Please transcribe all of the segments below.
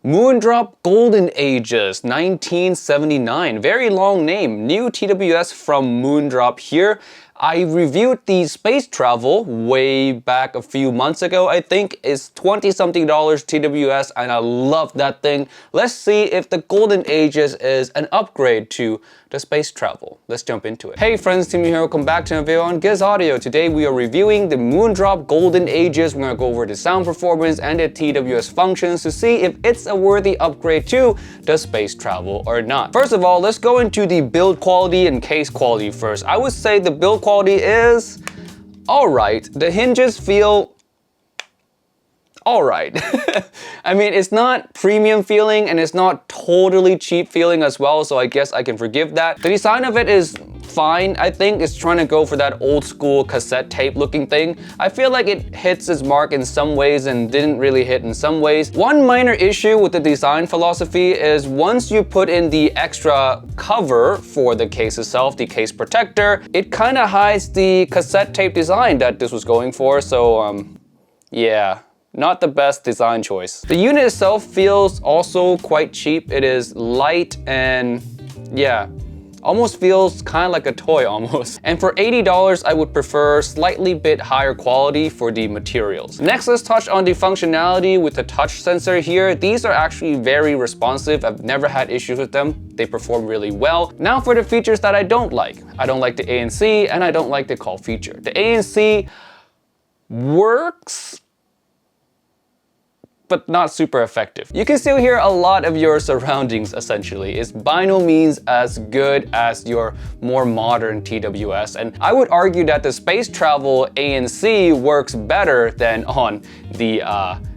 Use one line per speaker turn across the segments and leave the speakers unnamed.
Moondrop Golden Ages 1979, very long name, new TWS from Moondrop here. I reviewed the space travel way back a few months ago, I think. It's 20-something TWS and I love that thing. Let's see if the Golden Ages is an upgrade to the space travel. Let's jump into it. Hey friends, Timmy here, welcome back to a video on Giz Audio. Today we are reviewing the Moondrop Golden Ages. We're gonna go over the sound performance and the TWS functions to see if it's a worthy upgrade to the space travel or not. First of all, let's go into the build quality and case quality first. I would say the build quality is alright. The hinges feel alright. I mean, it's not premium feeling and it's not totally cheap feeling as well, so I guess I can forgive that. The design of it is fine. I think it's trying to go for that old school cassette tape looking thing. I feel like it hits its mark in some ways and didn't really hit in some ways. One minor issue with the design philosophy is once you put in the extra cover for the case itself, the case protector, it kind of hides the cassette tape design that this was going for, so yeah. Not the best design choice. The unit itself feels also quite cheap. It is light and yeah, almost feels kind of like a toy almost. And for $80, I would prefer slightly bit higher quality for the materials. Next, let's touch on the functionality with the touch sensor here. These are actually very responsive. I've never had issues with them. They perform really well. Now for the features that I don't like. I don't like the ANC and I don't like the call feature. The ANC works, but not super effective. You can still hear a lot of your surroundings essentially. It's by no means as good as your more modern TWS, and I would argue that the space travel ANC works better than on the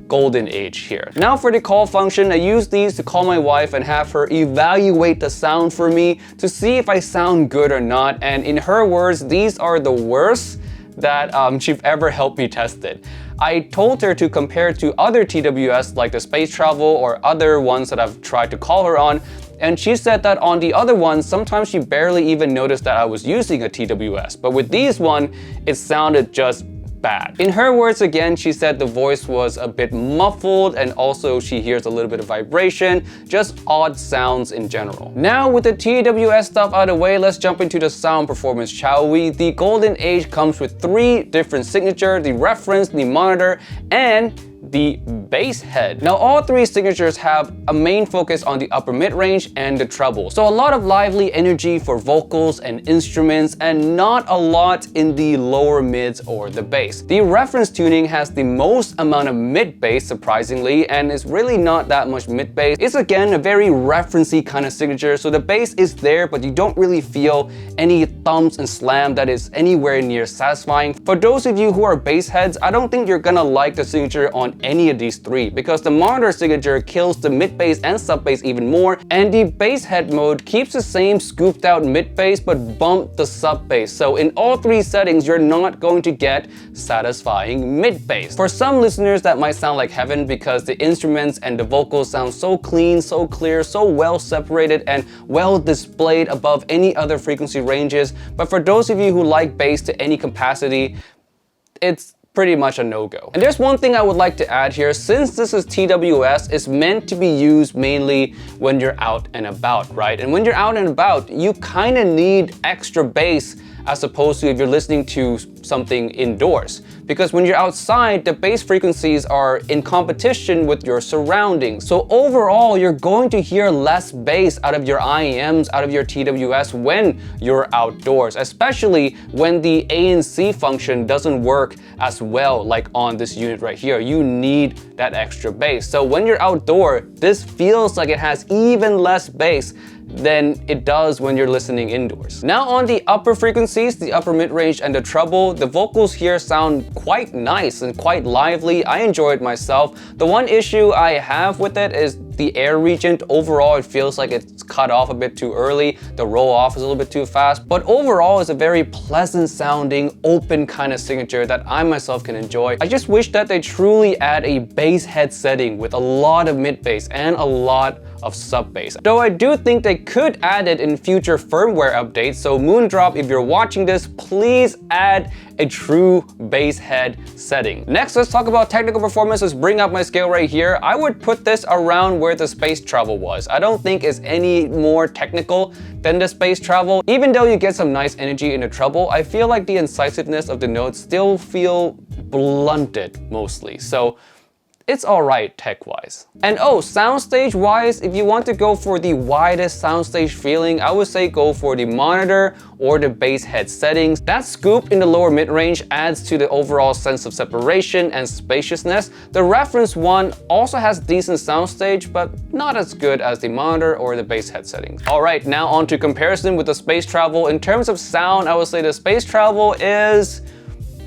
Golden Age here. Now for the call function, I use these to call my wife and have her evaluate the sound for me to see if I sound good or not, and in her words, these are the worst that she's ever helped me test it. I told her to compare to other TWS like the space travel or other ones that I've tried to call her on, and she said that on the other ones, sometimes she barely even noticed that I was using a TWS, but with these one, it sounded just bad. In her words again, she said the voice was a bit muffled and also she hears a little bit of vibration, just odd sounds in general. Now with the TWS stuff out of the way, let's jump into the sound performance, shall we? The Golden Age comes with 3 different signatures: the reference, the monitor, and the bass head. Now all 3 signatures have a main focus on the upper mid-range and the treble. So a lot of lively energy for vocals and instruments and not a lot in the lower mids or the bass. The reference tuning has the most amount of mid-bass surprisingly, and it's really not that much mid-bass. It's again a very referencey kind of signature, so the bass is there but you don't really feel any thumps and slam that is anywhere near satisfying. For those of you who are bass heads, I don't think you're gonna like the signature on any of these 3 because the monitor signature kills the mid bass and sub bass even more, and the bass head mode keeps the same scooped out mid bass but bumped the sub bass. So in all 3 settings, you're not going to get satisfying mid bass. For some listeners, that might sound like heaven because the instruments and the vocals sound so clean, so clear, so well separated and well displayed above any other frequency ranges. But for those of you who like bass to any capacity, it's pretty much a no-go. And there's one thing I would like to add here. Since this is TWS, it's meant to be used mainly when you're out and about, right? And when you're out and about, you kind of need extra bass as opposed to if you're listening to something indoors. Because when you're outside, the bass frequencies are in competition with your surroundings. So overall, you're going to hear less bass out of your IEMs, out of your TWS when you're outdoors, especially when the ANC function doesn't work as well like on this unit right here. You need that extra bass. So when you're outdoor, this feels like it has even less bass than it does when you're listening indoors. Now on the upper frequencies, the upper mid-range and the treble, the vocals here sound quite nice and quite lively. I enjoy it myself. The one issue I have with it is the air region. Overall, it feels like it's cut off a bit too early. The roll off is a little bit too fast, but overall it's a very pleasant sounding, open kind of signature that I myself can enjoy. I just wish that they truly add a bass head setting with a lot of mid bass and a lot of sub bass. Though I do think they could add it in future firmware updates, so Moondrop, if you're watching this, please add a true bass head setting. Next, let's talk about technical performance. Let's bring up my scale right here. I would put this around where the Space Travel was. I don't think it's any more technical than the Space Travel. Even though you get some nice energy in the treble, I feel like the incisiveness of the notes still feel blunted mostly. So it's alright tech-wise. And oh, soundstage-wise, if you want to go for the widest soundstage feeling, I would say go for the monitor or the bass head settings. That scoop in the lower mid-range adds to the overall sense of separation and spaciousness. The reference one also has decent soundstage, but not as good as the monitor or the bass head settings. Alright, now on to comparison with the Space Travel. In terms of sound, I would say the Space Travel is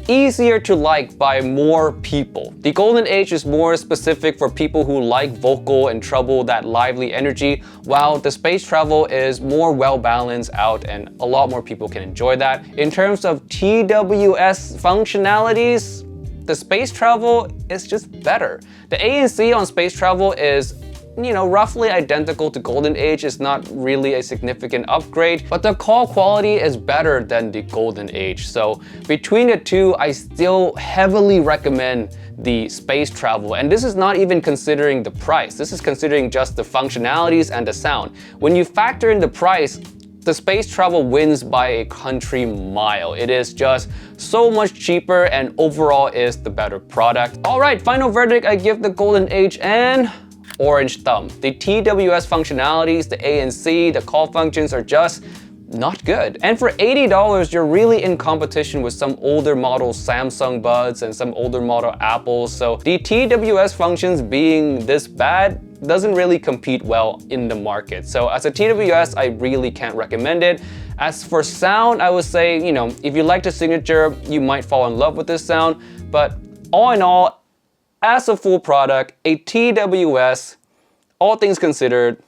easier to like by more people. The Golden Age is more specific for people who like vocal and treble, that lively energy, while the Space Travel is more well balanced out and a lot more people can enjoy that. In terms of TWS functionalities, the Space Travel is just better. The ANC on Space Travel is, you know, roughly identical to Golden Age. It's not really a significant upgrade, but the call quality is better than the Golden Age. So between the two, I still heavily recommend the Space Travel. And this is not even considering the price. This is considering just the functionalities and the sound. When you factor in the price, the Space Travel wins by a country mile. It is just so much cheaper and overall is the better product. All right, final verdict, I give the Golden Age an orange thumb. The TWS functionalities, the ANC, the call functions are just not good. And for $80, you're really in competition with some older model Samsung Buds and some older model Apples. So the TWS functions being this bad doesn't really compete well in the market. So as a TWS, I really can't recommend it. As for sound, I would say, you know, if you like the signature, you might fall in love with this sound. But all in all, as a full product, a TWS, all things considered,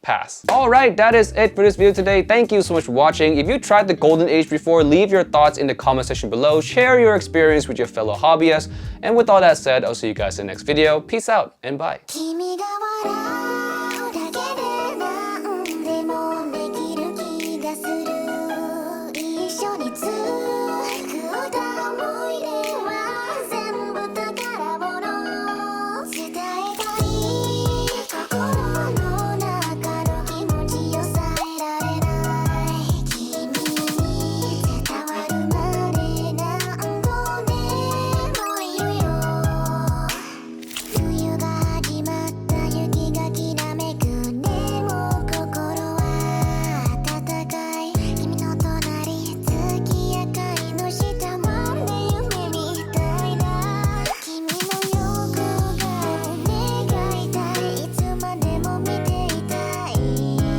pass. All right, that is it for this video today. Thank you so much for watching. If you tried the Golden Age before, leave your thoughts in the comment section below. Share your experience with your fellow hobbyists. And with all that said, I'll see you guys in the next video. Peace out and bye.